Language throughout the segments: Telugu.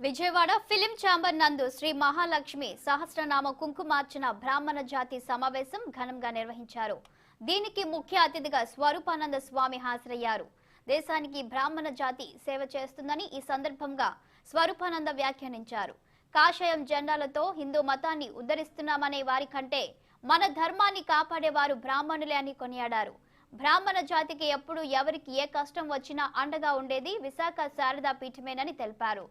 విజయవాడ ఫిలిం ఛాంబర్ నందు శ్రీ మహాలక్ష్మి సహస్రనామ కుంకుమార్చన బ్రాహ్మణ జాతి సమావేశం ఘనంగా నిర్వహించారు. దీనికి ముఖ్య అతిథిగా స్వరూపానంద స్వామి హాజరయ్యారు. దేశానికి బ్రాహ్మణ జాతి సేవ చేస్తుందని ఈ సందర్భంగా స్వరూపానంద వ్యాఖ్యానించారు. కాషాయం జెండాలతో హిందూ మతాన్ని ఉద్ధరిస్తున్నామనే వారి కంటే మన ధర్మాన్ని కాపాడేవారు బ్రాహ్మణులే అని కొనియాడారు. బ్రాహ్మణ జాతికి ఎప్పుడు ఎవరికి ఏ కష్టం వచ్చినా అండగా ఉండేది విశాఖ శారదా పీఠమేనని తెలిపారు.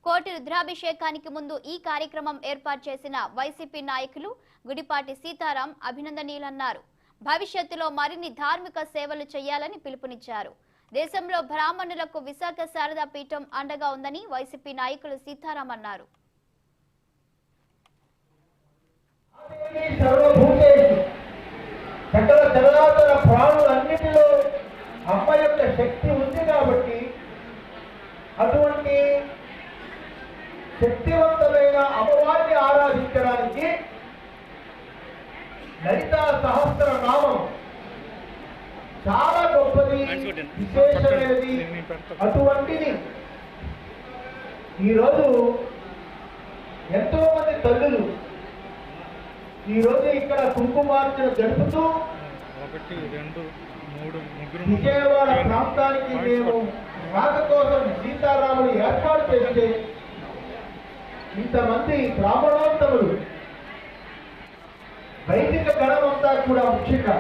కోటి రుద్రాభిషేకానికి ముందు ఈ కార్యక్రమం ఏర్పాటు చేసిన వైసీపీ నాయకులు గుడిపాటి సీతారాం అభినందనీయులన్నారు. భవిష్యత్తులో మరిన్ని ధార్మిక సేవలు చేయాలని పిలుపునిచ్చారు. దేశంలో బ్రాహ్మణులకు విశాఖ శారదా పీఠం అండగా ఉందని వైసీపీ నాయకులు సీతారాం అన్నారు. అటువంటి శక్తివంతమైన అమ్మవారిని ఆరాధించడానికి లలితా సహస్రనామం చాలా గొప్పది, విశేషమైనది. అటువంటిది ఈరోజు ఎంతో మంది తల్లులు ఈరోజు ఇక్కడ కుంకుమార్చన జరుపుతూ విజయవాడ ప్రాంతానికి మేము రాక కోసం సీతారాములు ఏర్పాటు చేస్తే ఇంతమంది బ్రాహ్మణోత్తములు వైదిక గణమంతా కూడా ముఖ్యంగా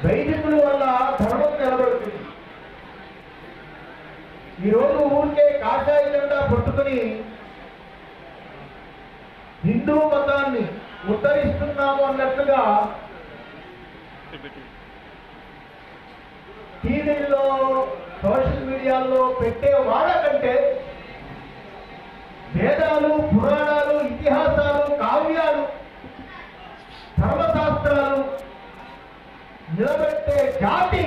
వైదికుల వల్ల ధర్మం నిలబడుతుంది. ఈరోజు ఊరికే కాషాయ జెండా పట్టుకుని హిందూ మతాన్ని ఉద్ధరిస్తున్నాము అన్నట్లుగా టీవీల్లో సోషల్ మీడియాలో పెట్టే వాళ్ళకంటే వేదాలు, పురాణాలు, ఇతిహాసాలు, కావ్యాలు, ధర్మశాస్త్రాలు నిలబెట్టే జాతి